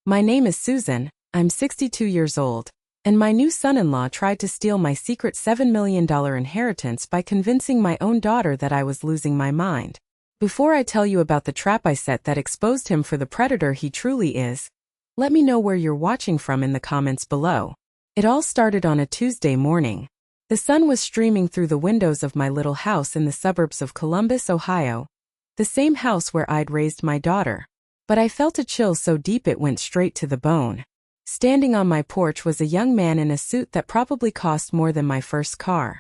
My name is Susan, I'm 62 years old, and my new son-in-law tried to steal my secret $7 million inheritance by convincing my own daughter that I was losing my mind. Before I tell you about the trap I set that exposed him for the predator he truly is, let me know where you're watching from in the comments below. It all started on a Tuesday morning. The sun was streaming through the windows of my little house in the suburbs of Columbus, Ohio, the same house where I'd raised my daughter. But I felt a chill so deep it went straight to the bone. Standing on my porch was a young man in a suit that probably cost more than my first car.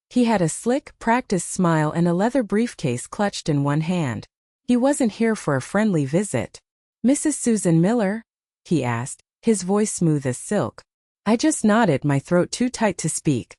He had a slick, practiced smile and a leather briefcase clutched in one hand. He wasn't here for a friendly visit. "Mrs. Susan Miller?" he asked, his voice smooth as silk. I just nodded, my throat too tight to speak.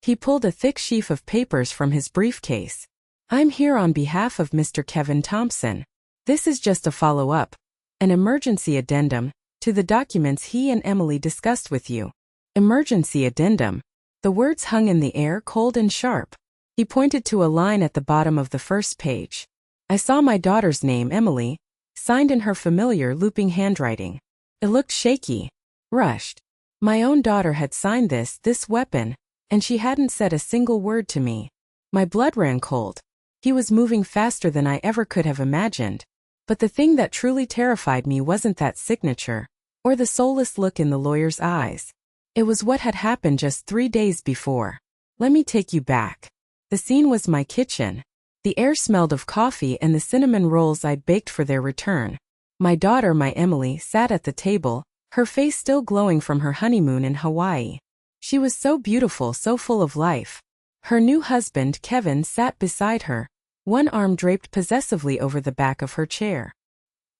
He pulled a thick sheaf of papers from his briefcase. "I'm here on behalf of Mr. Kevin Thompson. This is just a follow-up, an emergency addendum, to the documents he and Emily discussed with you." Emergency addendum. The words hung in the air, cold and sharp. He pointed to a line at the bottom of the first page. I saw my daughter's name, Emily, signed in her familiar looping handwriting. It looked shaky, rushed. My own daughter had signed this weapon, and she hadn't said a single word to me. My blood ran cold. He was moving faster than I ever could have imagined. But the thing that truly terrified me wasn't that signature, or the soulless look in the lawyer's eyes. It was what had happened just 3 days before. Let me take you back. The scene was my kitchen. The air smelled of coffee and the cinnamon rolls I'd baked for their return. My daughter, my Emily, sat at the table, her face still glowing from her honeymoon in Hawaii. She was so beautiful, so full of life. Her new husband, Kevin, sat beside her, one arm draped possessively over the back of her chair.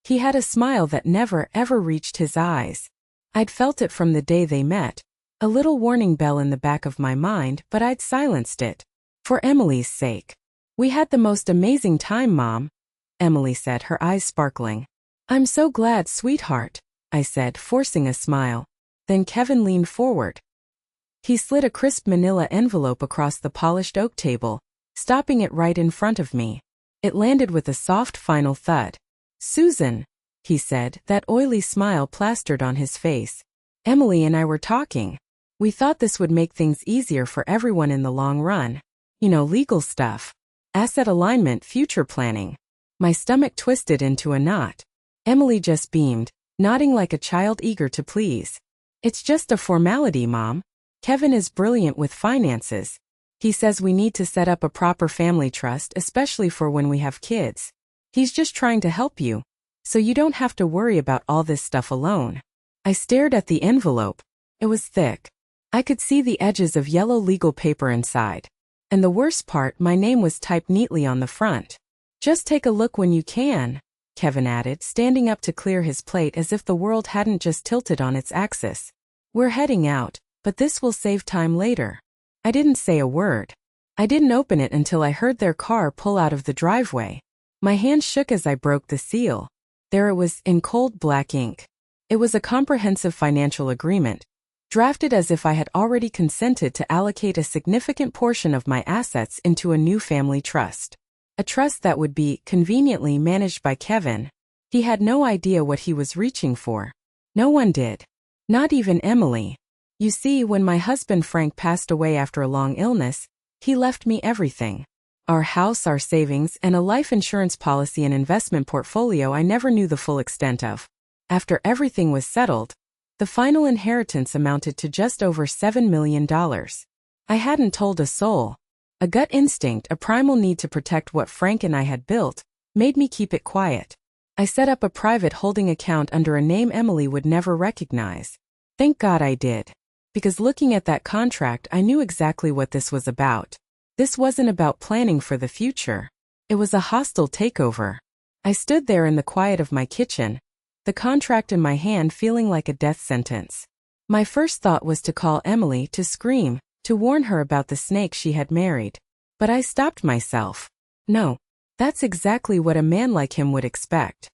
He had a smile that never, ever reached his eyes. I'd felt it from the day they met, a little warning bell in the back of my mind, but I'd silenced it. For Emily's sake. "We had the most amazing time, Mom," Emily said, her eyes sparkling. "I'm so glad, sweetheart," I said, forcing a smile. Then Kevin leaned forward. He slid a crisp manila envelope across the polished oak table, stopping it right in front of me. It landed with a soft final thud. "Susan," he said, that oily smile plastered on his face. "Emily and I were talking. We thought this would make things easier for everyone in the long run. You know, legal stuff. Asset alignment, future planning." My stomach twisted into a knot. Emily just beamed, nodding like a child eager to please. "It's just a formality, Mom. Kevin is brilliant with finances. He says we need to set up a proper family trust, especially for when we have kids. He's just trying to help you, so you don't have to worry about all this stuff alone." I stared at the envelope. It was thick. I could see the edges of yellow legal paper inside. And the worst part, my name was typed neatly on the front. "Just take a look when you can," Kevin added, standing up to clear his plate as if the world hadn't just tilted on its axis. "We're heading out, but this will save time later." I didn't say a word. I didn't open it until I heard their car pull out of the driveway. My hand shook as I broke the seal. There it was, in cold black ink. It was a comprehensive financial agreement, drafted as if I had already consented to allocate a significant portion of my assets into a new family trust. A trust that would be, conveniently, managed by Kevin. He had no idea what he was reaching for. No one did. Not even Emily. You see, when my husband Frank passed away after a long illness, he left me everything. Our house, our savings, and a life insurance policy and investment portfolio I never knew the full extent of. After everything was settled, the final inheritance amounted to just over $7 million. I hadn't told a soul. A gut instinct, a primal need to protect what Frank and I had built, made me keep it quiet. I set up a private holding account under a name Emily would never recognize. Thank God I did. Because looking at that contract, I knew exactly what this was about. This wasn't about planning for the future. It was a hostile takeover. I stood there in the quiet of my kitchen, the contract in my hand feeling like a death sentence. My first thought was to call Emily, to scream, to warn her about the snake she had married. But I stopped myself. No, that's exactly what a man like him would expect.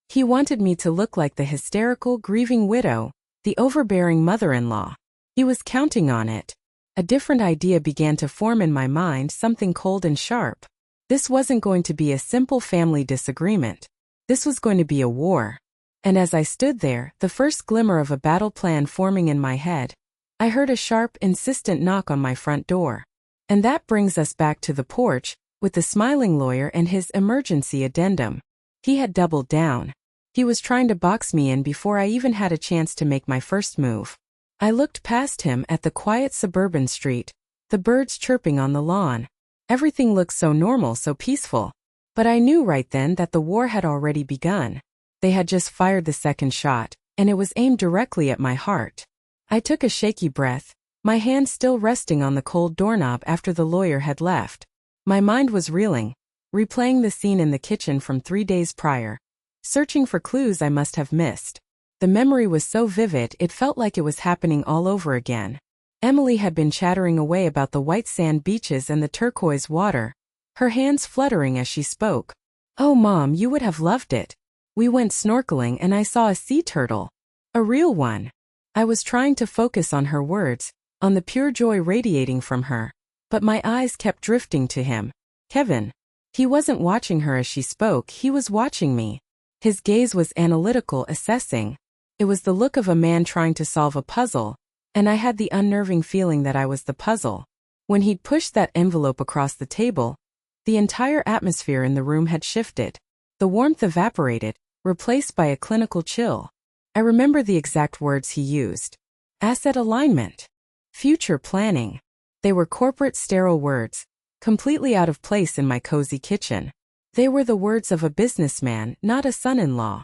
He wanted me to look like the hysterical, grieving widow, the overbearing mother-in-law. He was counting on it. A different idea began to form in my mind, something cold and sharp. This wasn't going to be a simple family disagreement. This was going to be a war. And as I stood there, the first glimmer of a battle plan forming in my head, I heard a sharp, insistent knock on my front door. And that brings us back to the porch, with the smiling lawyer and his emergency addendum. He had doubled down. He was trying to box me in before I even had a chance to make my first move. I looked past him at the quiet suburban street, the birds chirping on the lawn. Everything looked so normal, so peaceful. But I knew right then that the war had already begun. They had just fired the second shot, and it was aimed directly at my heart. I took a shaky breath, my hand still resting on the cold doorknob after the lawyer had left. My mind was reeling, replaying the scene in the kitchen from 3 days prior, searching for clues I must have missed. The memory was so vivid it felt like it was happening all over again. Emily had been chattering away about the white sand beaches and the turquoise water, her hands fluttering as she spoke. "Oh, Mom, you would have loved it. We went snorkeling and I saw a sea turtle. A real one." I was trying to focus on her words, on the pure joy radiating from her, but my eyes kept drifting to him. Kevin. He wasn't watching her as she spoke, he was watching me. His gaze was analytical, assessing. It was the look of a man trying to solve a puzzle, and I had the unnerving feeling that I was the puzzle. When he'd pushed that envelope across the table, the entire atmosphere in the room had shifted. The warmth evaporated, replaced by a clinical chill. I remember the exact words he used. Asset alignment. Future planning. They were corporate, sterile words, completely out of place in my cozy kitchen. They were the words of a businessman, not a son-in-law.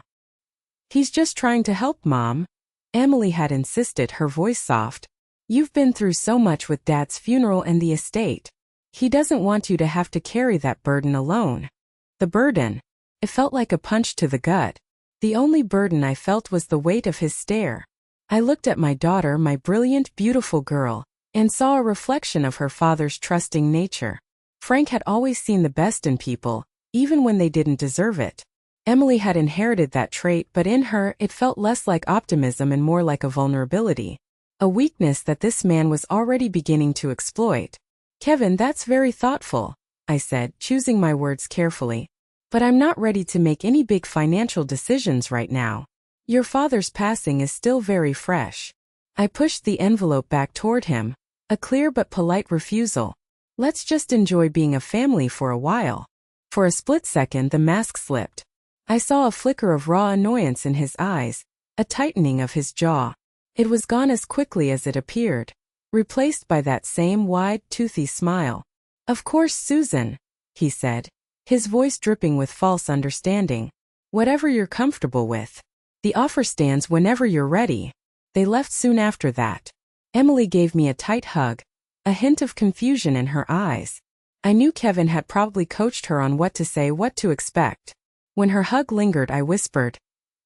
"He's just trying to help, Mom," Emily had insisted, her voice soft. "You've been through so much with Dad's funeral and the estate. He doesn't want you to have to carry that burden alone." The burden. It felt like a punch to the gut. The only burden I felt was the weight of his stare. I looked at my daughter, my brilliant, beautiful girl, and saw a reflection of her father's trusting nature. Frank had always seen the best in people, even when they didn't deserve it. Emily had inherited that trait, but in her it felt less like optimism and more like a vulnerability. A weakness that this man was already beginning to exploit. "Kevin, that's very thoughtful," I said, choosing my words carefully. "But I'm not ready to make any big financial decisions right now. Your father's passing is still very fresh." I pushed the envelope back toward him, a clear but polite refusal. "Let's just enjoy being a family for a while." For a split second the mask slipped. I saw a flicker of raw annoyance in his eyes, a tightening of his jaw. It was gone as quickly as it appeared, replaced by that same wide, toothy smile. "Of course, Susan," he said, his voice dripping with false understanding. "Whatever you're comfortable with. The offer stands whenever you're ready." They left soon after that. Emily gave me a tight hug, a hint of confusion in her eyes. I knew Kevin had probably coached her on what to say, what to expect. When her hug lingered, I whispered,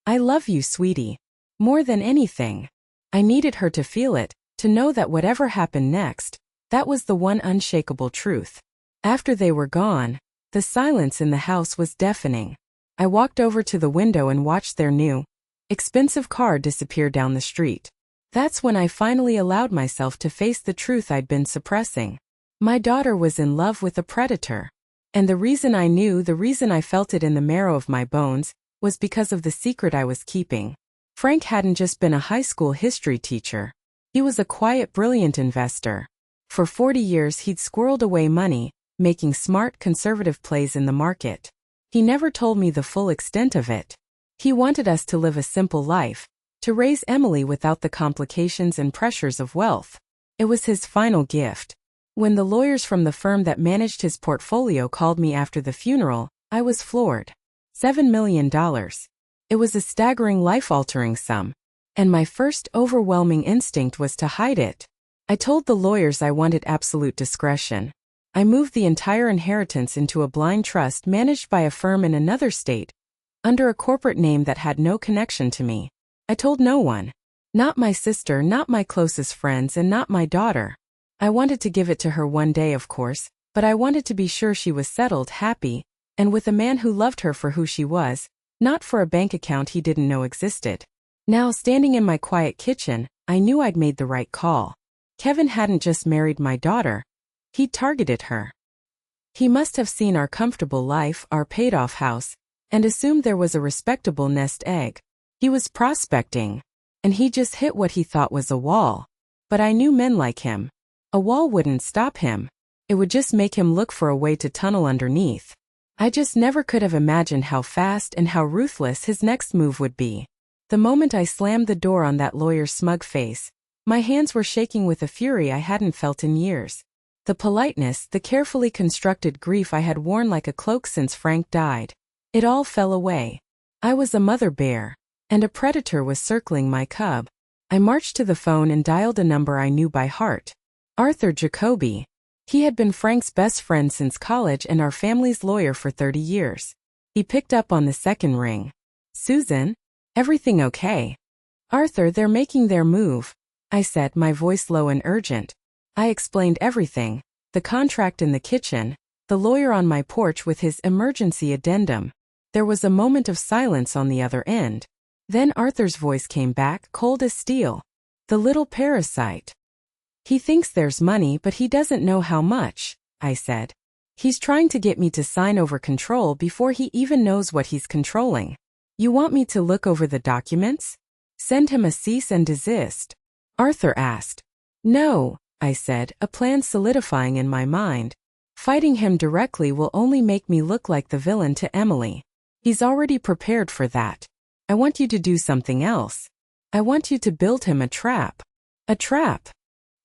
"I love you, sweetie. More than anything." I needed her to feel it, to know that whatever happened next, that was the one unshakable truth. After they were gone, the silence in the house was deafening. I walked over to the window and watched their new, expensive car disappear down the street. That's when I finally allowed myself to face the truth I'd been suppressing. My daughter was in love with a predator. And the reason I knew, the reason I felt it in the marrow of my bones, was because of the secret I was keeping. Frank hadn't just been a high school history teacher. He was a quiet, brilliant investor. For 40 years he'd squirreled away money, making smart, conservative plays in the market. He never told me the full extent of it. He wanted us to live a simple life, to raise Emily without the complications and pressures of wealth. It was his final gift. When the lawyers from the firm that managed his portfolio called me after the funeral, I was floored. $7 million. It was a staggering, life-altering sum. And my first overwhelming instinct was to hide it. I told the lawyers I wanted absolute discretion. I moved the entire inheritance into a blind trust managed by a firm in another state, under a corporate name that had no connection to me. I told no one. Not my sister, not my closest friends, and not my daughter. I wanted to give it to her one day, of course, but I wanted to be sure she was settled, happy, and with a man who loved her for who she was, not for a bank account he didn't know existed. Now, standing in my quiet kitchen, I knew I'd made the right call. Kevin hadn't just married my daughter. He'd targeted her. He must have seen our comfortable life, our paid-off house, and assumed there was a respectable nest egg. He was prospecting, and he just hit what he thought was a wall. But I knew men like him. A wall wouldn't stop him. It would just make him look for a way to tunnel underneath. I just never could have imagined how fast and how ruthless his next move would be. The moment I slammed the door on that lawyer's smug face, my hands were shaking with a fury I hadn't felt in years. The politeness, the carefully constructed grief I had worn like a cloak since Frank died. It all fell away. I was a mother bear, and a predator was circling my cub. I marched to the phone and dialed a number I knew by heart. Arthur Jacoby. He had been Frank's best friend since college and our family's lawyer for 30 years. He picked up on the second ring. "Susan? Everything okay?" "Arthur, they're making their move," I said, my voice low and urgent. I explained everything, the contract in the kitchen, the lawyer on my porch with his emergency addendum. There was a moment of silence on the other end. Then Arthur's voice came back, cold as steel. "The little parasite. He thinks there's money, but he doesn't know how much," I said. "He's trying to get me to sign over control before he even knows what he's controlling." "You want me to look over the documents? Send him a cease and desist?" Arthur asked. "No," I said, a plan solidifying in my mind. "Fighting him directly will only make me look like the villain to Emily. He's already prepared for that. I want you to do something else. I want you to build him a trap." "A trap?"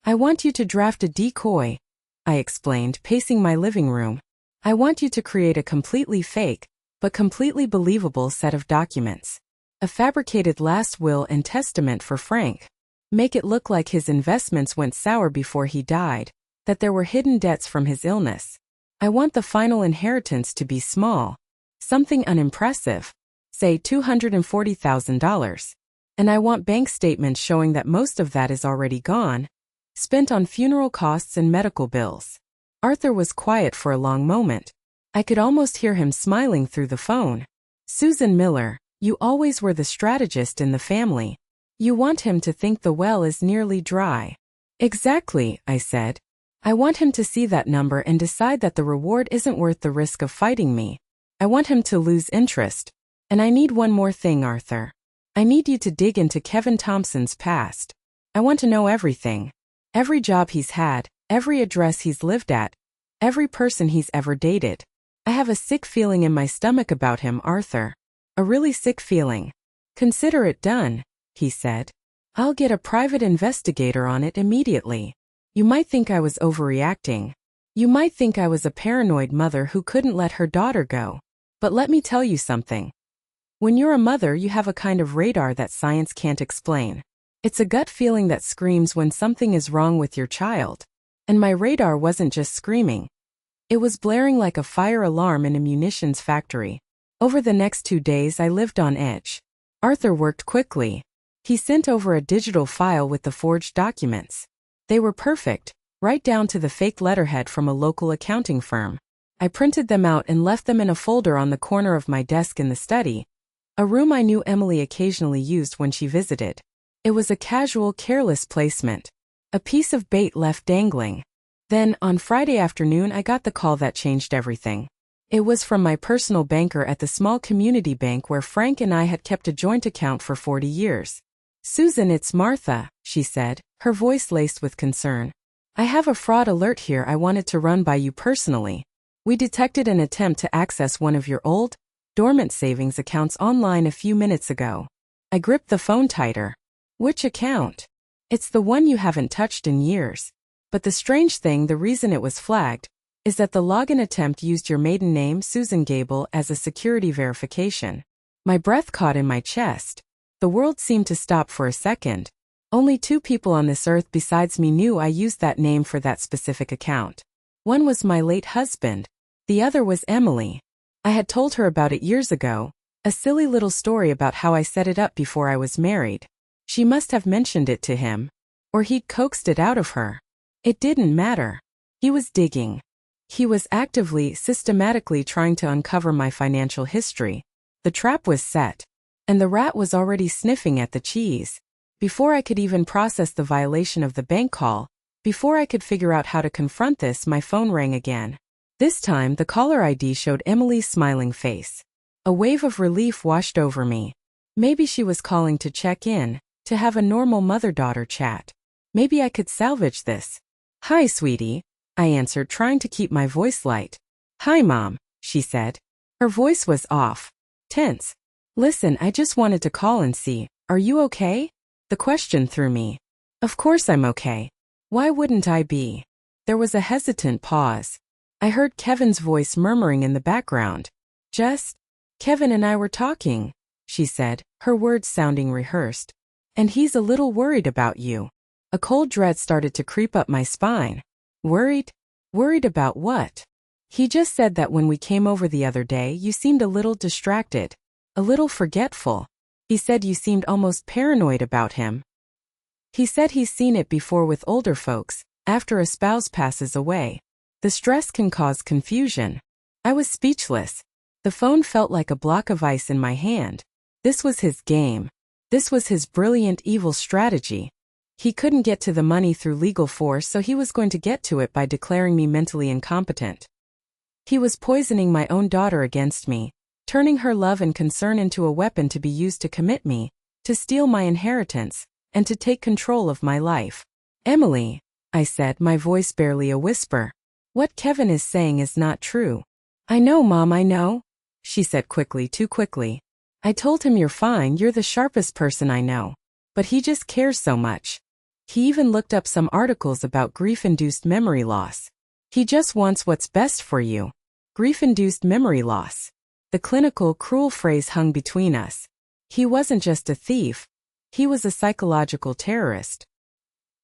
"I want you to draft a decoy," I explained, pacing my living room. "I want you to create a completely fake, but completely believable set of documents. A fabricated last will and testament for Frank. Make it look like his investments went sour before he died, that there were hidden debts from his illness. I want the final inheritance to be small. Something unimpressive. Say $240,000. And I want bank statements showing that most of that is already gone, spent on funeral costs and medical bills." Arthur was quiet for a long moment. I could almost hear him smiling through the phone. "Susan Miller, you always were the strategist in the family. You want him to think the well is nearly dry." "Exactly," I said. "I want him to see that number and decide that the reward isn't worth the risk of fighting me. I want him to lose interest. And I need one more thing, Arthur. I need you to dig into Kevin Thompson's past. I want to know everything. Every job he's had, every address he's lived at, every person he's ever dated. I have a sick feeling in my stomach about him, Arthur. A really sick feeling." "Consider it done," he said. "I'll get a private investigator on it immediately. You might think I was overreacting. You might think I was a paranoid mother who couldn't let her daughter go. But let me tell you something. When you're a mother, you have a kind of radar that science can't explain. It's a gut feeling that screams when something is wrong with your child. And my radar wasn't just screaming. It was blaring like a fire alarm in a munitions factory. Over the next 2 days, I lived on edge. Arthur worked quickly. He sent over a digital file with the forged documents. They were perfect, right down to the fake letterhead from a local accounting firm. I printed them out and left them in a folder on the corner of my desk in the study, a room I knew Emily occasionally used when she visited. It was a casual, careless placement. A piece of bait left dangling. Then, on Friday afternoon, I got the call that changed everything. It was from my personal banker at the small community bank where Frank and I had kept a joint account for 40 years. "Susan, it's Martha," she said, her voice laced with concern. "I have a fraud alert here I wanted to run by you personally. We detected an attempt to access one of your old, dormant savings accounts online a few minutes ago." I gripped the phone tighter. "Which account?" "It's the one you haven't touched in years. But the strange thing, the reason it was flagged, is that the login attempt used your maiden name, Susan Gable, as a security verification." My breath caught in my chest. The world seemed to stop for a second. Only 2 people on this earth besides me knew I used that name for that specific account. One was my late husband. The other was Emily. I had told her about it years ago, a silly little story about how I set it up before I was married. She must have mentioned it to him. Or he'd coaxed it out of her. It didn't matter. He was digging. He was actively, systematically trying to uncover my financial history. The trap was set. And the rat was already sniffing at the cheese. Before I could even process the violation of the bank call, before I could figure out how to confront this, my phone rang again. This time, the caller ID showed Emily's smiling face. A wave of relief washed over me. Maybe she was calling to check in, to have a normal mother-daughter chat. Maybe I could salvage this. "Hi, sweetie," I answered, trying to keep my voice light. "Hi, Mom," she said. Her voice was off, tense. "Listen, I just wanted to call and see, are you okay?" The question threw me. Of course I'm okay. Why wouldn't I be? There was a hesitant pause. I heard Kevin's voice murmuring in the background. Kevin and I were talking," she said, her words sounding rehearsed. "And he's a little worried about you." A cold dread started to creep up my spine. Worried? Worried about what? "He just said that when we came over the other day you seemed a little distracted, a little forgetful. He said you seemed almost paranoid about him. He said he's seen it before with older folks, after a spouse passes away. The stress can cause confusion." I was speechless. The phone felt like a block of ice in my hand. This was his game. This was his brilliant evil strategy. He couldn't get to the money through legal force, so he was going to get to it by declaring me mentally incompetent. He was poisoning my own daughter against me, turning her love and concern into a weapon to be used to commit me, to steal my inheritance, and to take control of my life. "Emily," I said, my voice barely a whisper. "What Kevin is saying is not true." "I know, Mom, I know," she said quickly, too quickly. "I told him you're fine, you're the sharpest person I know. But he just cares so much. He even looked up some articles about grief-induced memory loss. He just wants what's best for you." Grief-induced memory loss. The clinical, cruel phrase hung between us. He wasn't just a thief. He was a psychological terrorist.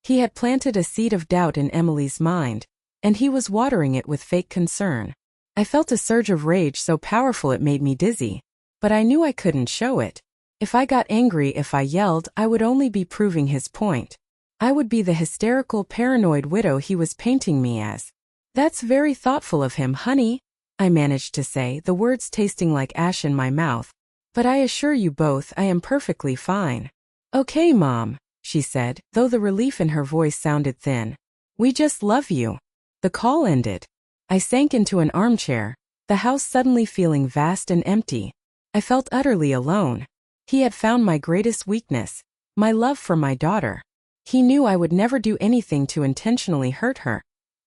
He had planted a seed of doubt in Emily's mind, and he was watering it with fake concern. I felt a surge of rage so powerful it made me dizzy. But I knew I couldn't show it. If I got angry, if I yelled, I would only be proving his point. I would be the hysterical, paranoid widow he was painting me as. "That's very thoughtful of him, honey," I managed to say, the words tasting like ash in my mouth. "But I assure you both I am perfectly fine." "Okay, Mom," she said, though the relief in her voice sounded thin. "We just love you." The call ended. I sank into an armchair, the house suddenly feeling vast and empty. I felt utterly alone. He had found my greatest weakness, my love for my daughter. He knew I would never do anything to intentionally hurt her.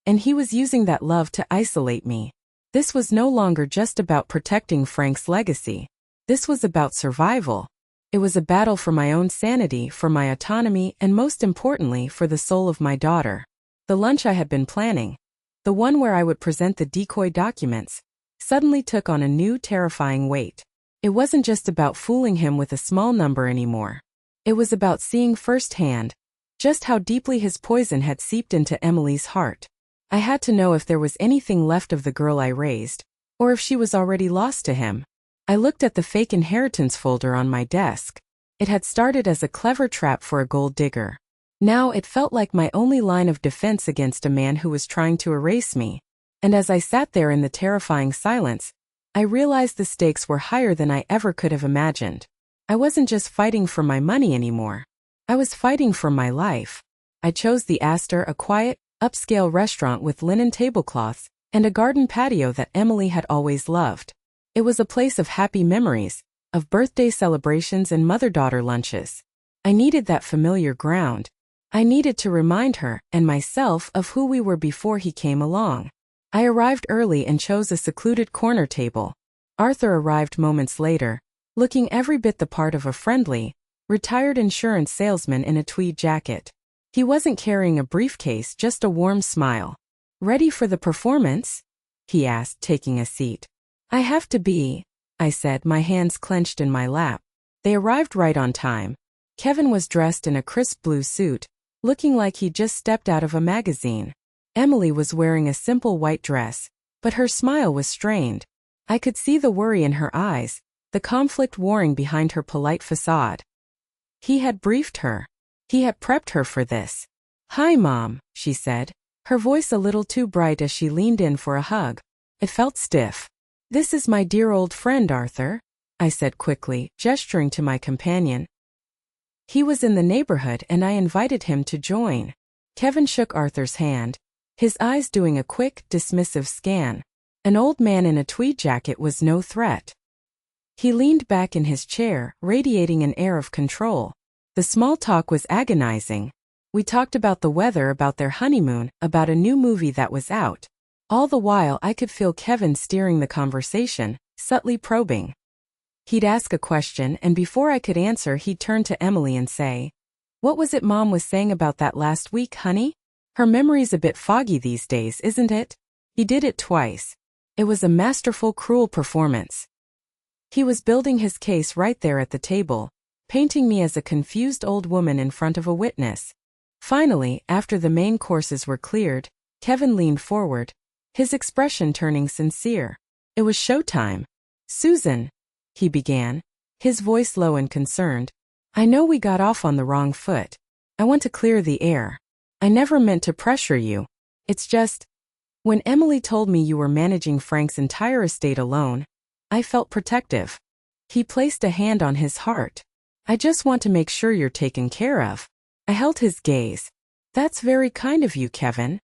And he was using that love to isolate me. This was no longer just about protecting Frank's legacy. This was about survival. It was a battle for my own sanity, for my autonomy, and most importantly, for the soul of my daughter. The lunch I had been planning, the one where I would present the decoy documents, suddenly took on a new terrifying weight. It wasn't just about fooling him with a small number anymore. It was about seeing firsthand just how deeply his poison had seeped into Emily's heart. I had to know if there was anything left of the girl I raised, or if she was already lost to him. I looked at the fake inheritance folder on my desk. It had started as a clever trap for a gold digger. Now it felt like my only line of defense against a man who was trying to erase me. And as I sat there in the terrifying silence, I realized the stakes were higher than I ever could have imagined. I wasn't just fighting for my money anymore. I was fighting for my life. I chose the Astor, a quiet, upscale restaurant with linen tablecloths and a garden patio that Emily had always loved. It was a place of happy memories, of birthday celebrations and mother-daughter lunches. I needed that familiar ground. I needed to remind her and myself of who we were before he came along. I arrived early and chose a secluded corner table. Arthur arrived moments later, looking every bit the part of a friendly, retired insurance salesman in a tweed jacket. He wasn't carrying a briefcase, just a warm smile. "Ready for the performance?" he asked, taking a seat. "I have to be," I said, my hands clenched in my lap. They arrived right on time. Kevin was dressed in a crisp blue suit, looking like he'd just stepped out of a magazine. Emily was wearing a simple white dress, but her smile was strained. I could see the worry in her eyes, the conflict warring behind her polite facade. He had briefed her. He had prepped her for this. "Hi, Mom," she said, her voice a little too bright as she leaned in for a hug. It felt stiff. "This is my dear old friend Arthur," I said quickly, gesturing to my companion. He was in the neighborhood and I invited him to join. Kevin shook Arthur's hand, his eyes doing a quick, dismissive scan. An old man in a tweed jacket was no threat. He leaned back in his chair, radiating an air of control. The small talk was agonizing. We talked about the weather, about their honeymoon, about a new movie that was out. All the while I could feel Kevin steering the conversation, subtly probing. He'd ask a question, and before I could answer he'd turn to Emily and say, "What was it Mom was saying about that last week, honey?" Her memory's a bit foggy these days, isn't it? He did it twice. It was a masterful, cruel performance. He was building his case right there at the table, painting me as a confused old woman in front of a witness. Finally, after the main courses were cleared, Kevin leaned forward, his expression turning sincere. It was showtime. "Susan," he began, his voice low and concerned, "I know we got off on the wrong foot. I want to clear the air. I never meant to pressure you. It's just, when Emily told me you were managing Frank's entire estate alone, I felt protective." He placed a hand on his heart. "I just want to make sure you're taken care of." I held his gaze. "That's very kind of you, Kevin."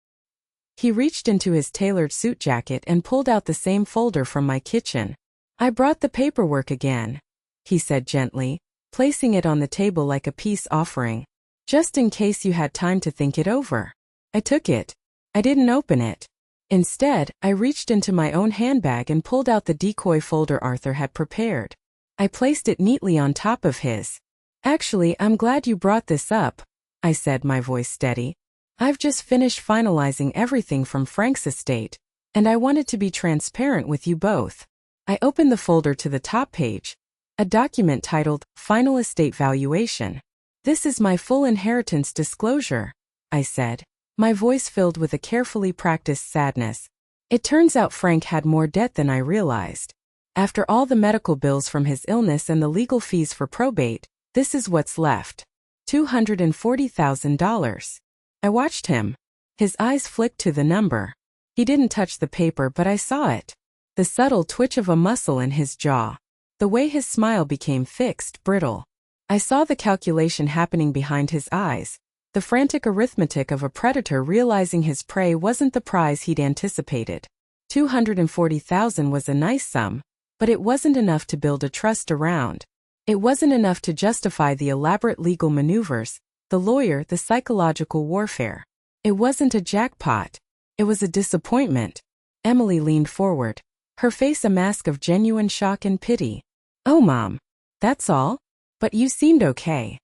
He reached into his tailored suit jacket and pulled out the same folder from my kitchen. "I brought the paperwork again," he said gently, placing it on the table like a peace offering. "Just in case you had time to think it over." I took it. I didn't open it. Instead, I reached into my own handbag and pulled out the decoy folder Arthur had prepared. I placed it neatly on top of his. "Actually, I'm glad you brought this up," I said, my voice steady. "I've just finished finalizing everything from Frank's estate, and I wanted to be transparent with you both." I opened the folder to the top page, a document titled Final Estate Valuation. "This is my full inheritance disclosure," I said, my voice filled with a carefully practiced sadness. It turns out Frank had more debt than I realized. After all the medical bills from his illness and the legal fees for probate, this is what's left. $240,000. I watched him. His eyes flicked to the number. He didn't touch the paper, but I saw it. The subtle twitch of a muscle in his jaw. The way his smile became fixed, brittle. I saw the calculation happening behind his eyes. The frantic arithmetic of a predator realizing his prey wasn't the prize he'd anticipated. $240,000 was a nice sum, but it wasn't enough to build a trust around. It wasn't enough to justify the elaborate legal maneuvers, the lawyer, the psychological warfare. It wasn't a jackpot. It was a disappointment. Emily leaned forward, her face a mask of genuine shock and pity. "Oh, Mom. That's all? But you seemed okay."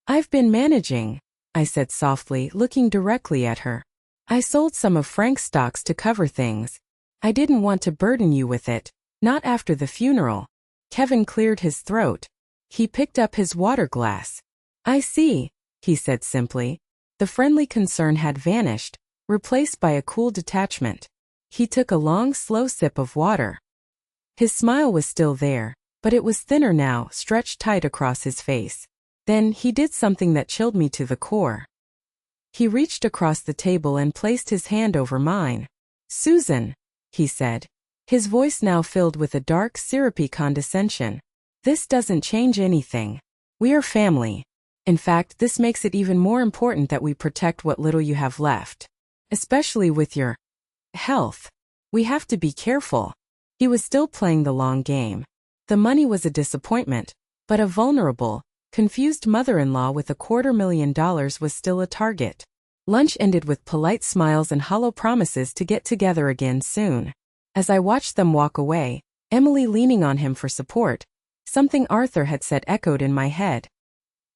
"I've been managing," I said softly, looking directly at her. "I sold some of Frank's stocks to cover things. I didn't want to burden you with it, not after the funeral." Kevin cleared his throat. He picked up his water glass. "I see," he said simply. The friendly concern had vanished, replaced by a cool detachment. He took a long, slow sip of water. His smile was still there, but it was thinner now, stretched tight across his face. Then he did something that chilled me to the core. He reached across the table and placed his hand over mine. "Susan," he said, his voice now filled with a dark, syrupy condescension. "This doesn't change anything. We are family. In fact, this makes it even more important that we protect what little you have left. Especially with your health. We have to be careful." He was still playing the long game. The money was a disappointment, but a vulnerable, confused mother-in-law with $250,000 was still a target. Lunch ended with polite smiles and hollow promises to get together again soon. As I watched them walk away, Emily leaning on him for support, something Arthur had said echoed in my head.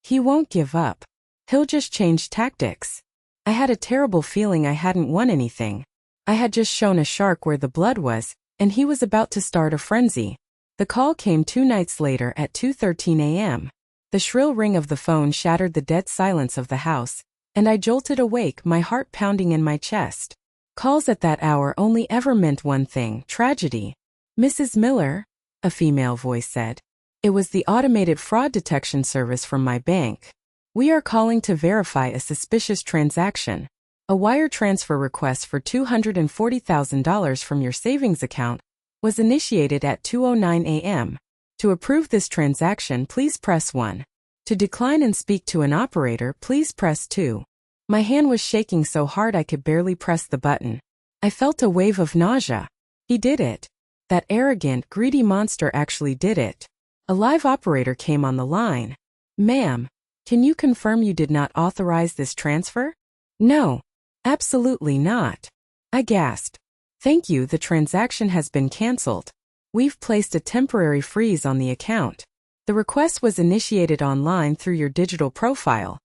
"He won't give up. He'll just change tactics." I had a terrible feeling I hadn't won anything. I had just shown a shark where the blood was, and he was about to start a frenzy. The call came 2 nights later at 2:13 a.m. The shrill ring of the phone shattered the dead silence of the house, and I jolted awake, my heart pounding in my chest. Calls at that hour only ever meant one thing: tragedy. "Mrs. Miller," a female voice said. It was the automated fraud detection service from my bank. "We are calling to verify a suspicious transaction. A wire transfer request for $240,000 from your savings account was initiated at 2:09 a.m. To approve this transaction, please press 1. To decline and speak to an operator, please press 2. My hand was shaking so hard I could barely press the button. I felt a wave of nausea. He did it. That arrogant, greedy monster actually did it. A live operator came on the line. "Ma'am, can you confirm you did not authorize this transfer?" "No, absolutely not," I gasped. "Thank you, the transaction has been canceled. We've placed a temporary freeze on the account. The request was initiated online through your digital profile."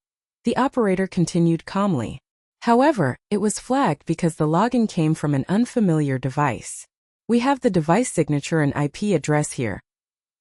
The operator continued calmly. "However, it was flagged because the login came from an unfamiliar device. We have the device signature and IP address here.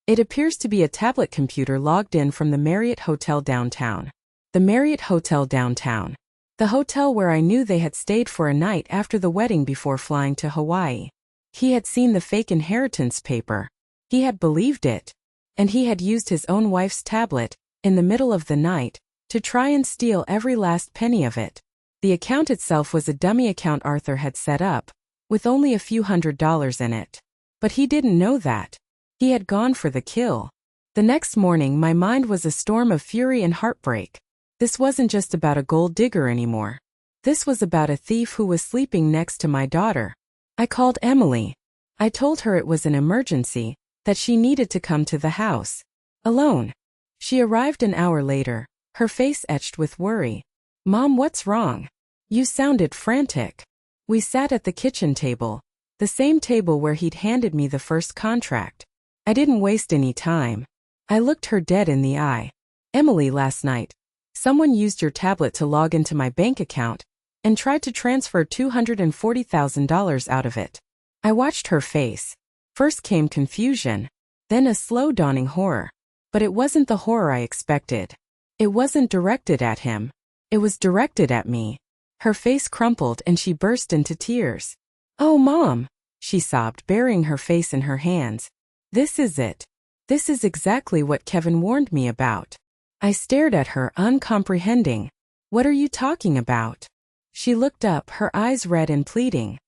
It appears to be a tablet computer logged in from the Marriott Hotel downtown." The Marriott Hotel downtown. The hotel where I knew they had stayed for a night after the wedding before flying to Hawaii. He had seen the fake inheritance paper. He had believed it. And he had used his own wife's tablet, in the middle of the night, to try and steal every last penny of it. The account itself was a dummy account Arthur had set up, with only a few $100s in it. But he didn't know that. He had gone for the kill. The next morning my mind was a storm of fury and heartbreak. This wasn't just about a gold digger anymore. This was about a thief who was sleeping next to my daughter. I called Emily. I told her it was an emergency, that she needed to come to the house. Alone. She arrived an hour later, her face etched with worry. "Mom, what's wrong? You sounded frantic." We sat at the kitchen table, the same table where he'd handed me the first contract. I didn't waste any time. I looked her dead in the eye. "Emily, last night, someone used your tablet to log into my bank account and tried to transfer $240,000 out of it." I watched her face. First came confusion, then a slow dawning horror. But it wasn't the horror I expected. It wasn't directed at him. It was directed at me. Her face crumpled and she burst into tears. "Oh, Mom," she sobbed, burying her face in her hands. "This is it. This is exactly what Kevin warned me about." I stared at her, uncomprehending. "What are you talking about?" She looked up, her eyes red and pleading.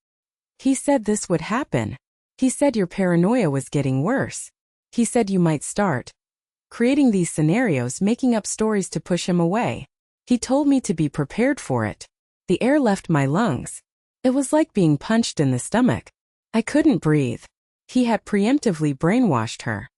"He said this would happen. He said your paranoia was getting worse. He said you might start creating these scenarios, making up stories to push him away. He told me to be prepared for it." The air left my lungs. It was like being punched in the stomach. I couldn't breathe. He had preemptively brainwashed her.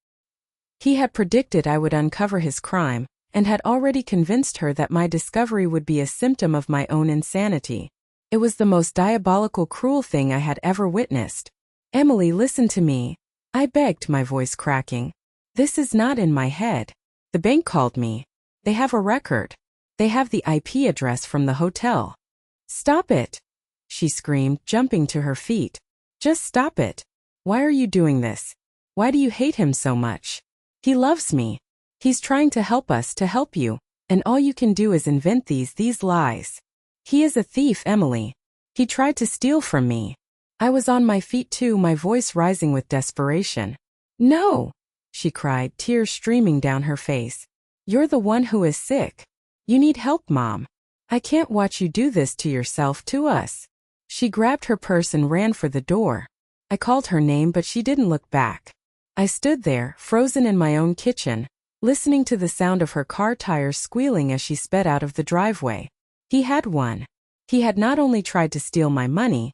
He had predicted I would uncover his crime, and had already convinced her that my discovery would be a symptom of my own insanity. It was the most diabolical, cruel thing I had ever witnessed. "Emily, listen to me," I begged, my voice cracking. "This is not in my head. The bank called me. They have a record. They have the IP address from the hotel." "Stop it," she screamed, jumping to her feet. "Just stop it. Why are you doing this? Why do you hate him so much? He loves me. He's trying to help us, to help you, and all you can do is invent these lies. He is a thief, Emily. He tried to steal from me." I was on my feet too, my voice rising with desperation. "No," she cried, tears streaming down her face. "You're the one who is sick. You need help, Mom. I can't watch you do this to yourself, to us." She grabbed her purse and ran for the door. I called her name, but she didn't look back. I stood there, frozen in my own kitchen, listening to the sound of her car tires squealing as she sped out of the driveway. He had won. He had not only tried to steal my money,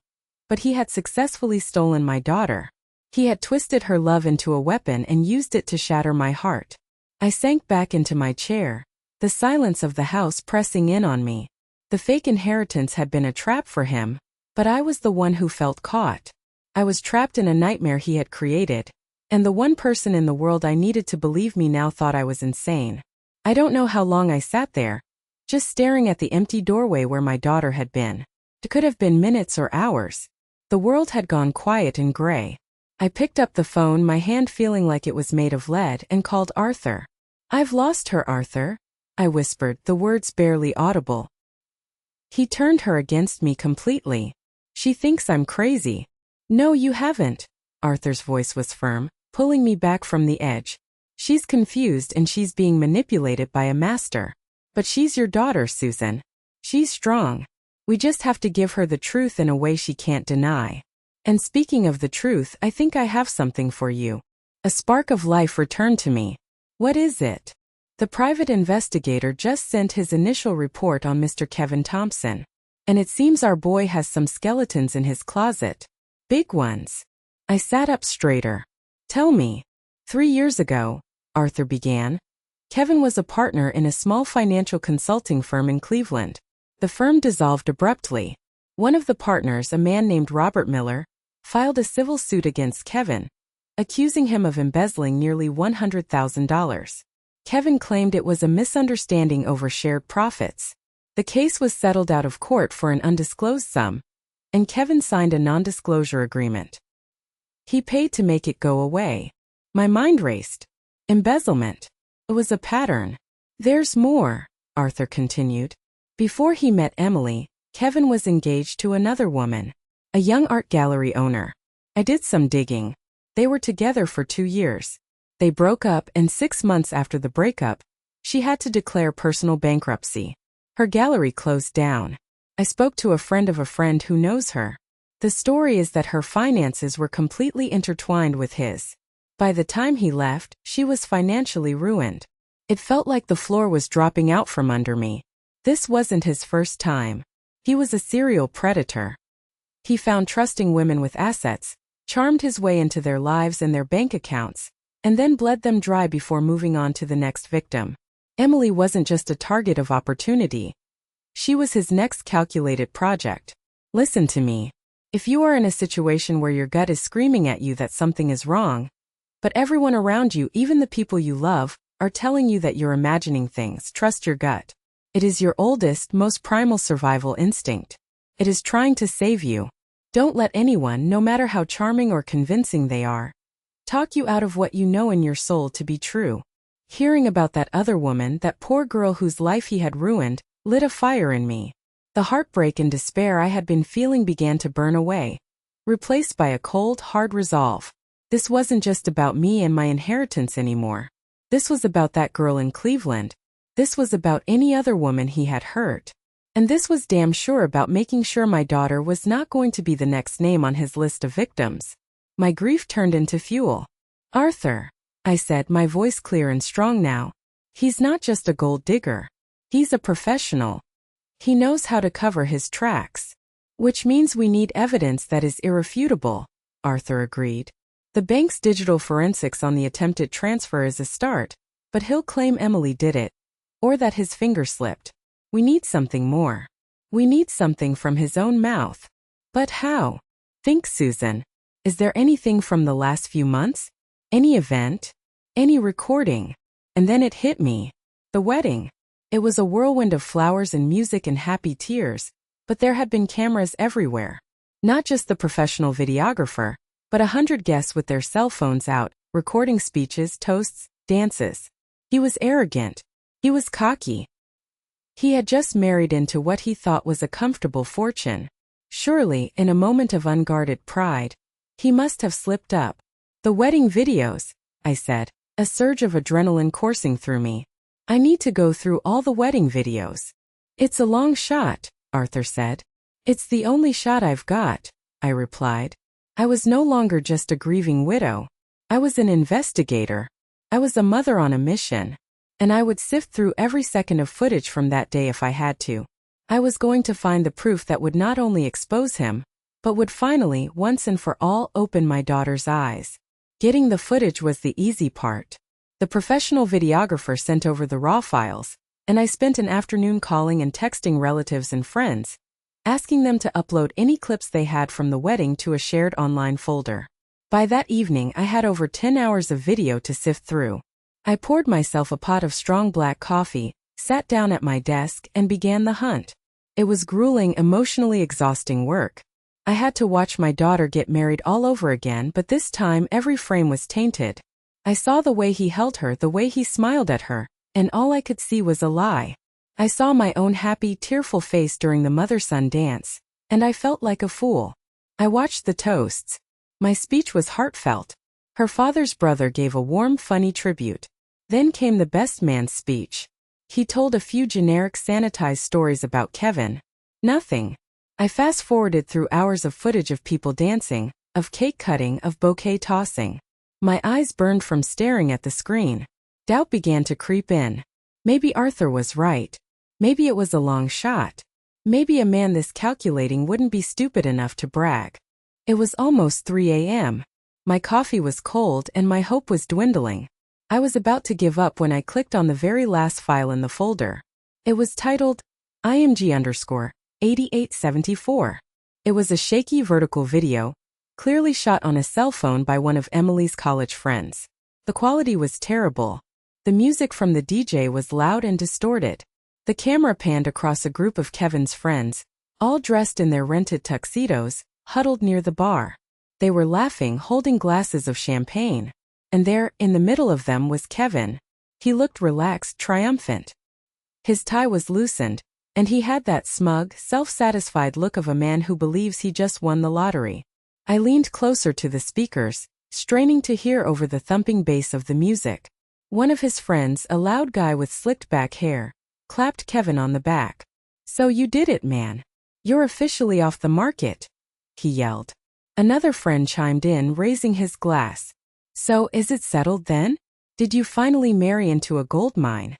but he had successfully stolen my daughter. He had twisted her love into a weapon and used it to shatter my heart. I sank back into my chair, the silence of the house pressing in on me. The fake inheritance had been a trap for him, but I was the one who felt caught. I was trapped in a nightmare he had created, and the one person in the world I needed to believe me now thought I was insane. I don't know how long I sat there, just staring at the empty doorway where my daughter had been. It could have been minutes or hours. The world had gone quiet and gray. I picked up the phone, my hand feeling like it was made of lead, and called Arthur. "I've lost her, Arthur," I whispered, the words barely audible. He turned her against me completely. "She thinks I'm crazy." "No, you haven't." Arthur's voice was firm, pulling me back from the edge. "She's confused and she's being manipulated by a master. But she's your daughter, Susan. She's strong. We just have to give her the truth in a way she can't deny. And speaking of the truth, I think I have something for you." A spark of life returned to me. "What is it?" "The private investigator just sent his initial report on Mr. Kevin Thompson. And it seems our boy has some skeletons in his closet. Big ones." I sat up straighter. "Tell me." 3 years ago, Arthur began. Kevin was a partner in a small financial consulting firm in Cleveland. The firm dissolved abruptly. One of the partners, a man named Robert Miller, filed a civil suit against Kevin, accusing him of embezzling nearly $100,000. Kevin claimed it was a misunderstanding over shared profits. The case was settled out of court for an undisclosed sum, and Kevin signed a non-disclosure agreement. He paid to make it go away. My mind raced. Embezzlement. It was a pattern. There's more, Arthur continued. Before he met Emily, Kevin was engaged to another woman, a young art gallery owner. I did some digging. They were together for 2 years. They broke up, and 6 months after the breakup, she had to declare personal bankruptcy. Her gallery closed down. I spoke to a friend of a friend who knows her. The story is that her finances were completely intertwined with his. By the time he left, she was financially ruined. It felt like the floor was dropping out from under me. This wasn't his first time. He was a serial predator. He found trusting women with assets, charmed his way into their lives and their bank accounts, and then bled them dry before moving on to the next victim. Emily wasn't just a target of opportunity. She was his next calculated project. Listen to me. If you are in a situation where your gut is screaming at you that something is wrong, but everyone around you, even the people you love, are telling you that you're imagining things, trust your gut. It is your oldest, most primal survival instinct. It is trying to save you. Don't let anyone, no matter how charming or convincing they are, talk you out of what you know in your soul to be true. Hearing about that other woman, that poor girl whose life he had ruined, lit a fire in me. The heartbreak and despair I had been feeling began to burn away, replaced by a cold, hard resolve. This wasn't just about me and my inheritance anymore. This was about that girl in Cleveland. This was about any other woman he had hurt. And this was damn sure about making sure my daughter was not going to be the next name on his list of victims. My grief turned into fuel. Arthur, I said, my voice clear and strong now. He's not just a gold digger. He's a professional. He knows how to cover his tracks. Which means we need evidence that is irrefutable, Arthur agreed. The bank's digital forensics on the attempted transfer is a start, but he'll claim Emily did it. Or that his finger slipped. We need something more. We need something from his own mouth. But how? Think, Susan. Is there anything from the last few months? Any event? Any recording? And then it hit me. The wedding. It was a whirlwind of flowers and music and happy tears, but there had been cameras everywhere. Not just the professional videographer, but 100 guests with their cell phones out, recording speeches, toasts, dances. He was arrogant. He was cocky. He had just married into what he thought was a comfortable fortune. Surely, in a moment of unguarded pride, he must have slipped up. The wedding videos, I said, a surge of adrenaline coursing through me. I need to go through all the wedding videos. It's a long shot, Arthur said. It's the only shot I've got, I replied. I was no longer just a grieving widow. I was an investigator. I was a mother on a mission. And I would sift through every second of footage from that day if I had to. I was going to find the proof that would not only expose him, but would finally, once and for all, open my daughter's eyes. Getting the footage was the easy part. The professional videographer sent over the raw files, and I spent an afternoon calling and texting relatives and friends, asking them to upload any clips they had from the wedding to a shared online folder. By that evening, I had over 10 hours of video to sift through. I poured myself a pot of strong black coffee, sat down at my desk, and began the hunt. It was grueling, emotionally exhausting work. I had to watch my daughter get married all over again, but this time every frame was tainted. I saw the way he held her, the way he smiled at her, and all I could see was a lie. I saw my own happy, tearful face during the mother-son dance, and I felt like a fool. I watched the toasts. My speech was heartfelt. Her father's brother gave a warm, funny tribute. Then came the best man's speech. He told a few generic, sanitized stories about Kevin. Nothing. I fast-forwarded through hours of footage of people dancing, of cake cutting, of bouquet tossing. My eyes burned from staring at the screen. Doubt began to creep in. Maybe Arthur was right. Maybe it was a long shot. Maybe a man this calculating wouldn't be stupid enough to brag. It was almost 3 a.m. My coffee was cold and my hope was dwindling. I was about to give up when I clicked on the very last file in the folder. It was titled IMG_8874. It was a shaky vertical video, clearly shot on a cell phone by one of Emily's college friends. The quality was terrible. The music from the DJ was loud and distorted. The camera panned across a group of Kevin's friends, all dressed in their rented tuxedos, huddled near the bar. They were laughing, holding glasses of champagne. And there, in the middle of them, was Kevin. He looked relaxed, triumphant. His tie was loosened, and he had that smug, self-satisfied look of a man who believes he just won the lottery. I leaned closer to the speakers, straining to hear over the thumping bass of the music. One of his friends, a loud guy with slicked back hair, clapped Kevin on the back. "So you did it, man. You're officially off the market," he yelled. Another friend chimed in, raising his glass. "So, is it settled then? Did you finally marry into a gold mine?"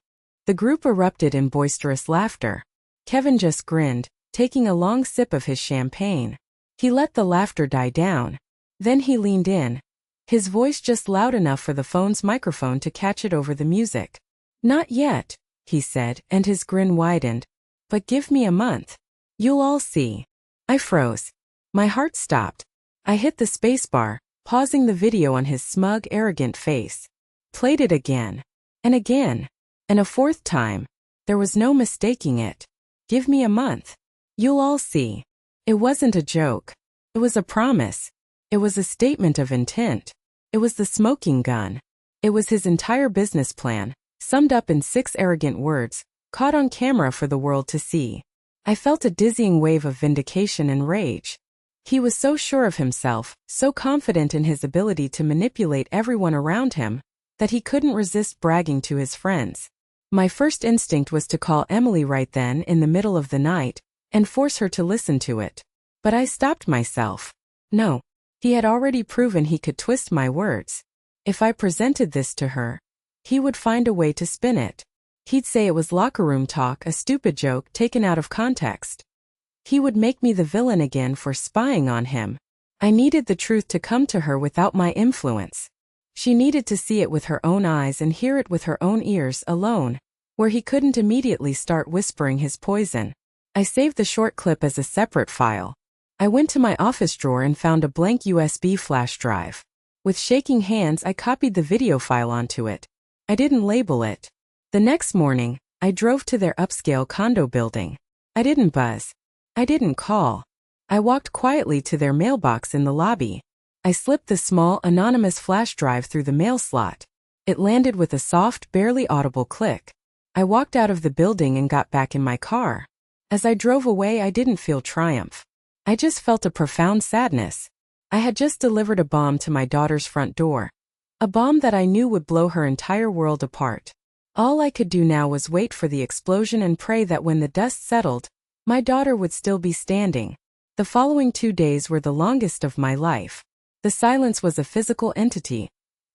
The group erupted in boisterous laughter. Kevin just grinned, taking a long sip of his champagne. He let the laughter die down. Then he leaned in, his voice just loud enough for the phone's microphone to catch it over the music. "Not yet," he said, and his grin widened. "But give me a month. You'll all see." I froze. My heart stopped. I hit the spacebar, pausing the video on his smug, arrogant face. Played it again. And again. And a fourth time. There was no mistaking it. "Give me a month. You'll all see." It wasn't a joke. It was a promise. It was a statement of intent. It was the smoking gun. It was his entire business plan, summed up in 6 arrogant words, caught on camera for the world to see. I felt a dizzying wave of vindication and rage. He was so sure of himself, so confident in his ability to manipulate everyone around him, that he couldn't resist bragging to his friends. My first instinct was to call Emily right then in the middle of the night, and force her to listen to it. But I stopped myself. No. He had already proven he could twist my words. If I presented this to her, he would find a way to spin it. He'd say it was locker room talk, a stupid joke taken out of context. He would make me the villain again for spying on him. I needed the truth to come to her without my influence. She needed to see it with her own eyes and hear it with her own ears, alone, where he couldn't immediately start whispering his poison. I saved the short clip as a separate file. I went to my office drawer and found a blank USB flash drive. With shaking hands, I copied the video file onto it. I didn't label it. The next morning, I drove to their upscale condo building. I didn't buzz. I didn't call. I walked quietly to their mailbox in the lobby. I slipped the small, anonymous flash drive through the mail slot. It landed with a soft, barely audible click. I walked out of the building and got back in my car. As I drove away, I didn't feel triumph. I just felt a profound sadness. I had just delivered a bomb to my daughter's front door. A bomb that I knew would blow her entire world apart. All I could do now was wait for the explosion and pray that when the dust settled, my daughter would still be standing. The following 2 days were the longest of my life. The silence was a physical entity,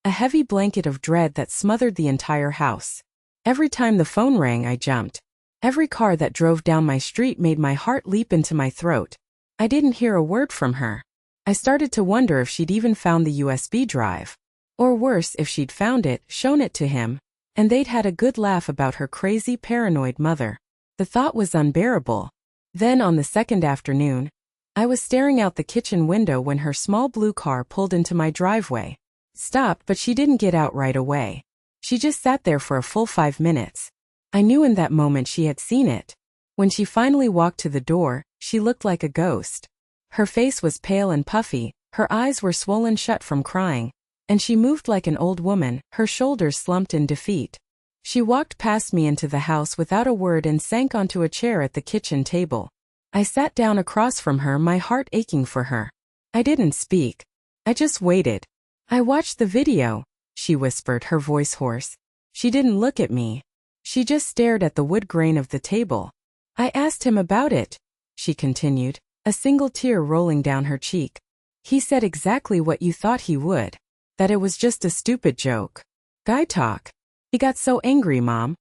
a heavy blanket of dread that smothered the entire house. Every time the phone rang, I jumped. Every car that drove down my street made my heart leap into my throat. I didn't hear a word from her. I started to wonder if she'd even found the USB drive. Or worse, if she'd found it, shown it to him, and they'd had a good laugh about her crazy, paranoid mother. The thought was unbearable. Then, on the second afternoon, I was staring out the kitchen window when her small blue car pulled into my driveway. Stopped, but she didn't get out right away. She just sat there for a full 5 minutes. I knew in that moment she had seen it. When she finally walked to the door, she looked like a ghost. Her face was pale and puffy, her eyes were swollen shut from crying, and she moved like an old woman, her shoulders slumped in defeat. She walked past me into the house without a word and sank onto a chair at the kitchen table. I sat down across from her, my heart aching for her. I didn't speak. I just waited. "I watched the video," she whispered, her voice hoarse. She didn't look at me. She just stared at the wood grain of the table. "I asked him about it," she continued, a single tear rolling down her cheek. "He said exactly what you thought he would. That it was just a stupid joke. Guy talk. He got so angry, Mom.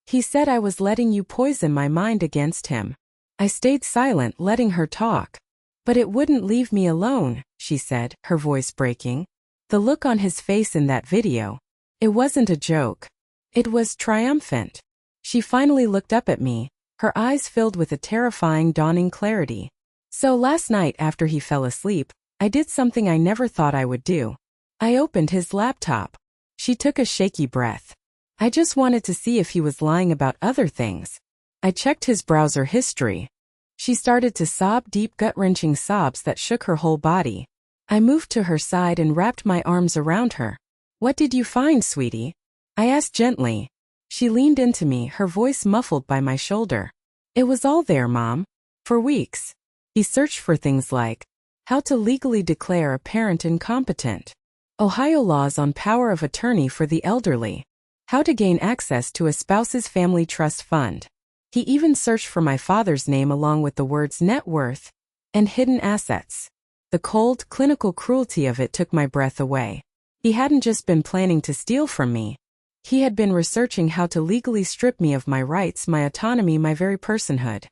He said I was letting you poison my mind against him." I stayed silent, letting her talk. "But it wouldn't leave me alone," she said, her voice breaking. The look on his face in that video. It wasn't a joke. It was triumphant. She finally looked up at me, her eyes filled with a terrifying dawning clarity. So last night after he fell asleep, I did something I never thought I would do. I opened his laptop. She took a shaky breath. I just wanted to see if he was lying about other things. I checked his browser history. She started to sob deep gut-wrenching sobs that shook her whole body. I moved to her side and wrapped my arms around her. "What did you find, sweetie?" I asked gently. She leaned into me, her voice muffled by my shoulder. "It was all there, Mom. For weeks. He searched for things like how to legally declare a parent incompetent, Ohio laws on power of attorney for the elderly, how to gain access to a spouse's family trust fund. He even searched for my father's name along with the words net worth and hidden assets. The cold, clinical cruelty of it took my breath away. He hadn't just been planning to steal from me. He had been researching how to legally strip me of my rights, my autonomy, my very personhood.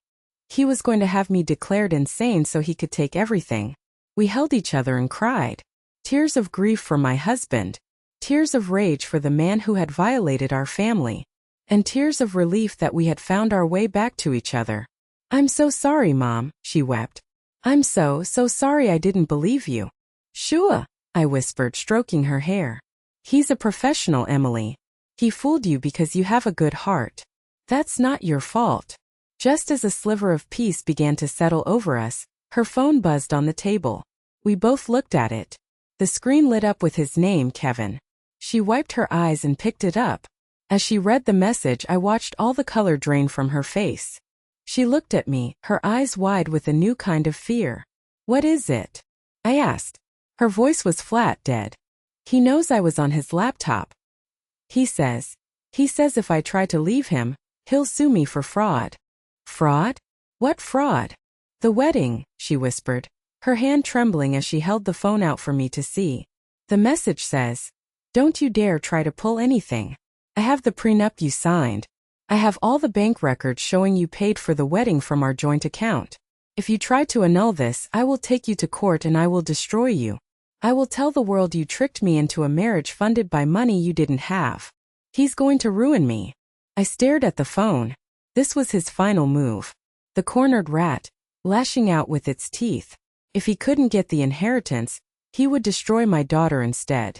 He was going to have me declared insane so he could take everything. We held each other and cried. Tears of grief for my husband, tears of rage for the man who had violated our family, and tears of relief that we had found our way back to each other. "I'm so sorry, Mom," she wept. "I'm so sorry I didn't believe you." "Shua," I whispered, stroking her hair. "He's a professional, Emily. He fooled you because you have a good heart. That's not your fault." Just as a sliver of peace began to settle over us, her phone buzzed on the table. We both looked at it. The screen lit up with his name, Kevin. She wiped her eyes and picked it up. As she read the message, I watched all the color drain from her face. She looked at me, her eyes wide with a new kind of fear. "What is it?" I asked. Her voice was flat, dead. "He knows I was on his laptop. He says if I try to leave him, he'll sue me for fraud." "Fraud? What fraud?" "The wedding," she whispered, her hand trembling as she held the phone out for me to see. "The message says, 'Don't you dare try to pull anything. I have the prenup you signed. I have all the bank records showing you paid for the wedding from our joint account. If you try to annul this, I will take you to court and I will destroy you. I will tell the world you tricked me into a marriage funded by money you didn't have. He's going to ruin me." I stared at the phone. This was his final move. The cornered rat, lashing out with its teeth. If he couldn't get the inheritance, he would destroy my daughter instead.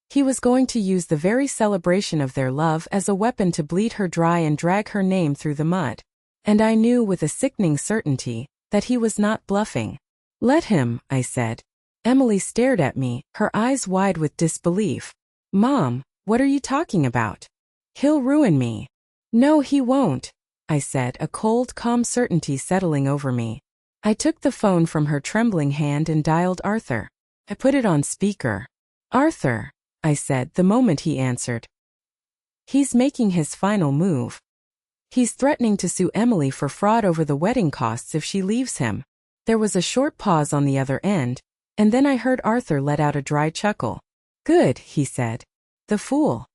He was going to use the very celebration of their love as a weapon to bleed her dry and drag her name through the mud. And I knew with a sickening certainty that he was not bluffing. "Let him," I said. Emily stared at me, her eyes wide with disbelief. "Mom, what are you talking about? He'll ruin me." "No, he won't," I said, a cold, calm certainty settling over me. I took the phone from her trembling hand and dialed Arthur. I put it on speaker. "Arthur," I said the moment he answered. "He's making his final move. He's threatening to sue Emily for fraud over the wedding costs if she leaves him." There was a short pause on the other end, and then I heard Arthur let out a dry chuckle. "Good," he said. "The fool.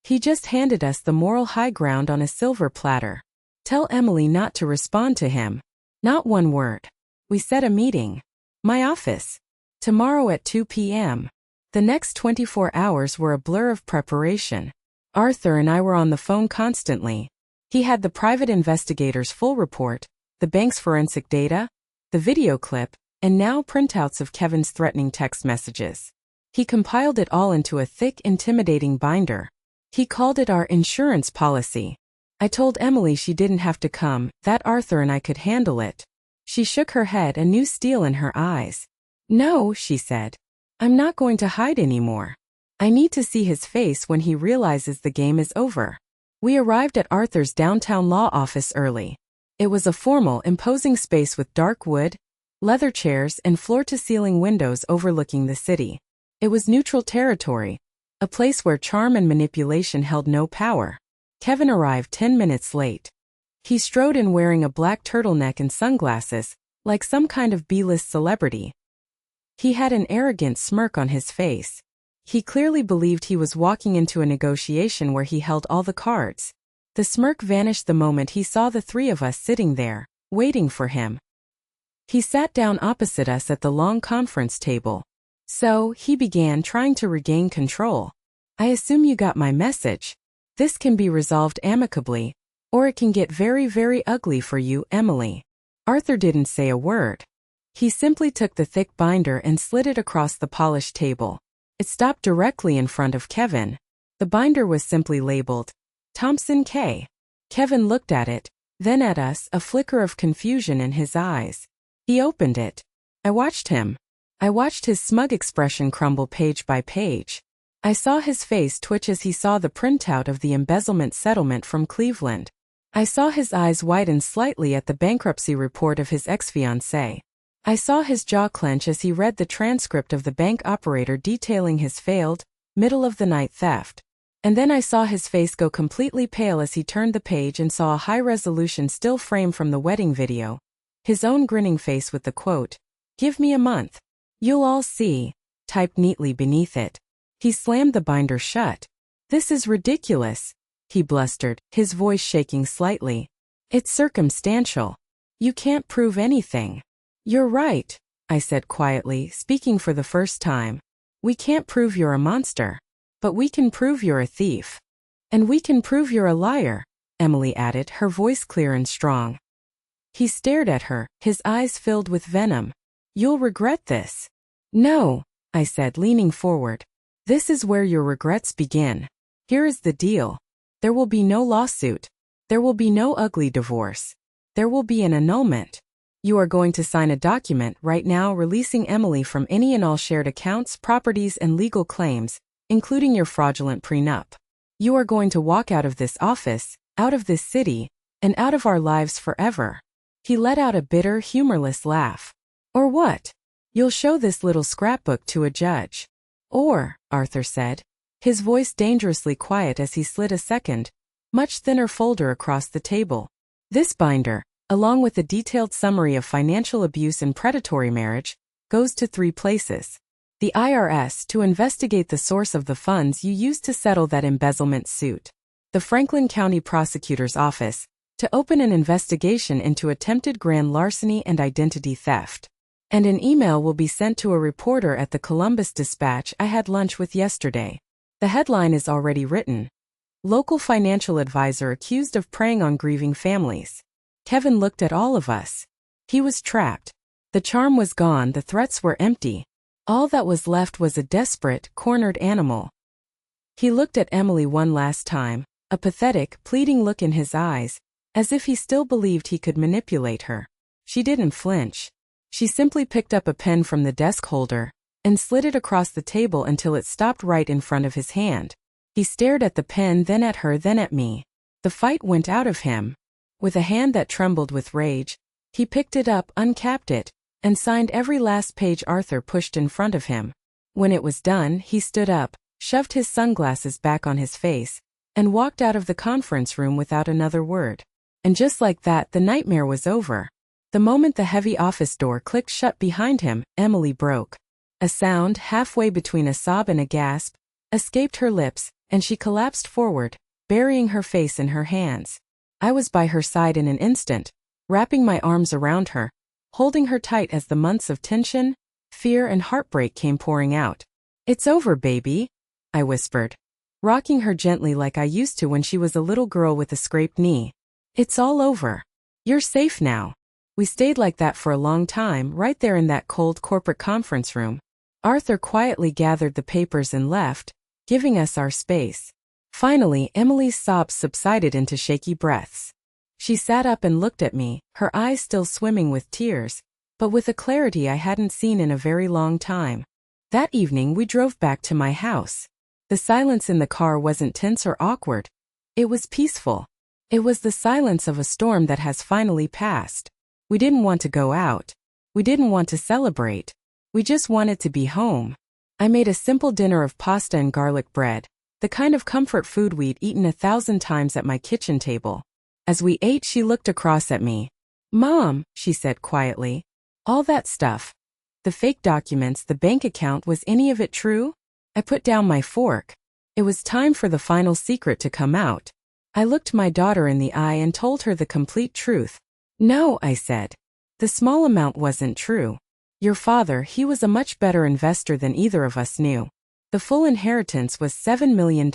He just handed us the moral high ground on a silver platter. Tell Emily not to respond to him. Not one word." We set a meeting. My office. Tomorrow at 2 p.m. The next 24 hours were a blur of preparation. Arthur and I were on the phone constantly. He had the private investigator's full report, the bank's forensic data, the video clip, and now printouts of Kevin's threatening text messages. He compiled it all into a thick, intimidating binder. He called it our insurance policy. I told Emily she didn't have to come, that Arthur and I could handle it. She shook her head, a new steel in her eyes. "No," she said. "I'm not going to hide anymore. I need to see his face when he realizes the game is over." We arrived at Arthur's downtown law office early. It was a formal, imposing space with dark wood, leather chairs, and floor-to-ceiling windows overlooking the city. It was neutral territory, a place where charm and manipulation held no power. Kevin arrived 10 minutes late. He strode in wearing a black turtleneck and sunglasses, like some kind of B-list celebrity. He had an arrogant smirk on his face. He clearly believed he was walking into a negotiation where he held all the cards. The smirk vanished the moment he saw the three of us sitting there, waiting for him. He sat down opposite us at the long conference table. "So," he began, trying to regain control. I assume you got my message. This can be resolved amicably, or it can get very, very ugly for you, Emily. Arthur didn't say a word. He simply took the thick binder and slid it across the polished table. It stopped directly in front of Kevin. The binder was simply labeled, Thompson K. Kevin looked at it, then at us, a flicker of confusion in his eyes. He opened it. I watched him. I watched his smug expression crumble page by page. I saw his face twitch as he saw the printout of the embezzlement settlement from Cleveland. I saw his eyes widen slightly at the bankruptcy report of his ex-fiancée. I saw his jaw clench as he read the transcript of the bank operator detailing his failed, middle-of-the-night theft. And then I saw his face go completely pale as he turned the page and saw a high-resolution still frame from the wedding video. His own grinning face with the quote, "Give me a month. You'll all see," typed neatly beneath it. He slammed the binder shut. "This is ridiculous," he blustered, his voice shaking slightly. "It's circumstantial. You can't prove anything." "You're right," I said quietly, speaking for the first time. "We can't prove you're a monster. But we can prove you're a thief. And we can prove you're a liar," Emily added, her voice clear and strong. He stared at her, his eyes filled with venom. "You'll regret this." "No," I said, leaning forward. "This is where your regrets begin. Here is the deal. There will be no lawsuit. There will be no ugly divorce. There will be an annulment. You are going to sign a document right now releasing Emily from any and all shared accounts, properties, and legal claims, including your fraudulent prenup. You are going to walk out of this office, out of this city, and out of our lives forever." He let out a bitter, humorless laugh. "Or what? You'll show this little scrapbook to a judge." "Or," Arthur said, his voice dangerously quiet as he slid a second, much thinner folder across the table. "This binder, along with a detailed summary of financial abuse and predatory marriage, goes to 3 places. The IRS to investigate the source of the funds you used to settle that embezzlement suit. The Franklin County Prosecutor's Office to open an investigation into attempted grand larceny and identity theft. And an email will be sent to a reporter at the Columbus Dispatch I had lunch with yesterday. The headline is already written. Local financial advisor accused of preying on grieving families." Kevin looked at all of us. He was trapped. The charm was gone, the threats were empty. All that was left was a desperate, cornered animal. He looked at Emily one last time, a pathetic, pleading look in his eyes, as if he still believed he could manipulate her. She didn't flinch. She simply picked up a pen from the desk holder and slid it across the table until it stopped right in front of his hand. He stared at the pen, then at her, then at me. The fight went out of him. With a hand that trembled with rage, he picked it up, uncapped it, and signed every last page Arthur pushed in front of him. When it was done, he stood up, shoved his sunglasses back on his face, and walked out of the conference room without another word. And just like that, the nightmare was over. The moment the heavy office door clicked shut behind him, Emily broke. A sound, halfway between a sob and a gasp, escaped her lips, and she collapsed forward, burying her face in her hands. I was by her side in an instant, wrapping my arms around her, holding her tight as the months of tension, fear, and heartbreak came pouring out. "It's over, baby," I whispered, rocking her gently like I used to when she was a little girl with a scraped knee. "It's all over. You're safe now." We stayed like that for a long time, right there in that cold corporate conference room. Arthur quietly gathered the papers and left, giving us our space. Finally, Emily's sobs subsided into shaky breaths. She sat up and looked at me, her eyes still swimming with tears, but with a clarity I hadn't seen in a very long time. That evening we drove back to my house. The silence in the car wasn't tense or awkward. It was peaceful. It was the silence of a storm that has finally passed. We didn't want to go out. We didn't want to celebrate. We just wanted to be home. I made a simple dinner of pasta and garlic bread, the kind of comfort food we'd eaten 1,000 times at my kitchen table. As we ate, she looked across at me. "Mom," she said quietly, "all that stuff, the fake documents, the bank account, was any of it true?" I put down my fork. It was time for the final secret to come out. I looked my daughter in the eye and told her the complete truth. "No," I said. "The small amount wasn't true. Your father, he was a much better investor than either of us knew. The full inheritance was $7 million.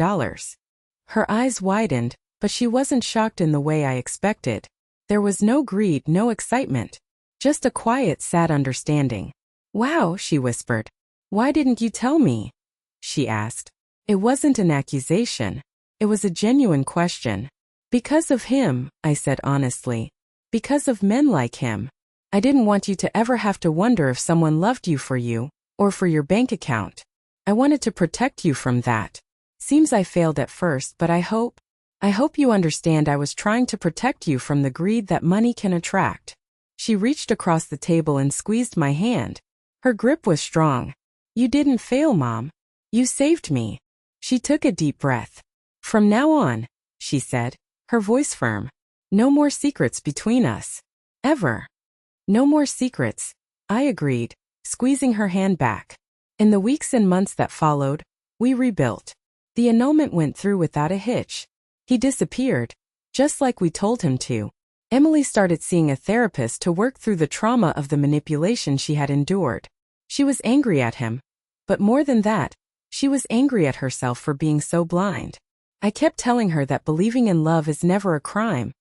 Her eyes widened, but she wasn't shocked in the way I expected. There was no greed, no excitement. Just a quiet, sad understanding. "Wow," she whispered. "Why didn't you tell me?" she asked. It wasn't an accusation. It was a genuine question. "Because of him," I said honestly. "Because of men like him. I didn't want you to ever have to wonder if someone loved you, or for your bank account. I wanted to protect you from that. Seems I failed at first, but I hope you understand I was trying to protect you from the greed that money can attract." She reached across the table and squeezed my hand. Her grip was strong. "You didn't fail, Mom. You saved me." She took a deep breath. "From now on," she said, her voice firm, "no more secrets between us. Ever." "No more secrets," I agreed, squeezing her hand back. In the weeks and months that followed, we rebuilt. The annulment went through without a hitch. He disappeared, just like we told him to. Emily started seeing a therapist to work through the trauma of the manipulation she had endured. She was angry at him. But more than that, she was angry at herself for being so blind. I kept telling her that believing in love is never a crime.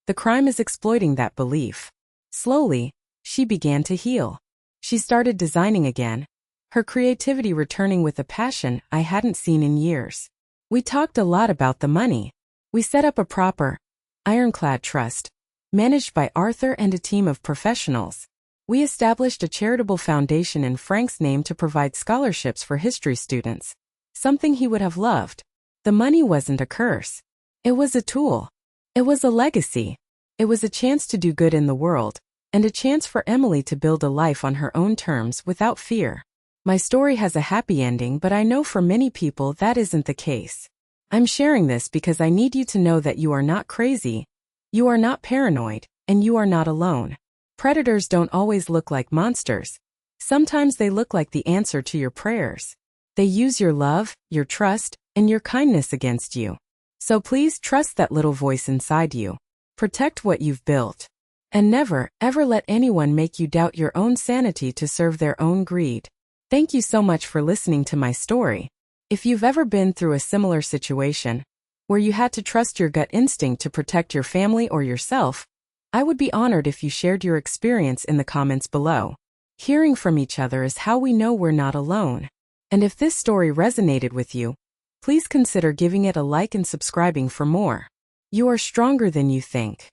The crime is exploiting that belief. Slowly, she began to heal. She started designing again, her creativity returning with a passion I hadn't seen in years. We talked a lot about the money. We set up a proper, ironclad trust, managed by Arthur and a team of professionals. We established a charitable foundation in Frank's name to provide scholarships for history students, something he would have loved. The money wasn't a curse. It was a tool. It was a legacy. It was a chance to do good in the world, and a chance for Emily to build a life on her own terms without fear. My story has a happy ending, but I know for many people that isn't the case. I'm sharing this because I need you to know that you are not crazy, you are not paranoid, and you are not alone. Predators don't always look like monsters. Sometimes they look like the answer to your prayers. They use your love, your trust, and your kindness against you. So please trust that little voice inside you. Protect what you've built. And never, ever let anyone make you doubt your own sanity to serve their own greed. Thank you so much for listening to my story. If you've ever been through a similar situation, where you had to trust your gut instinct to protect your family or yourself, I would be honored if you shared your experience in the comments below. Hearing from each other is how we know we're not alone. And if this story resonated with you, please consider giving it a like and subscribing for more. You are stronger than you think.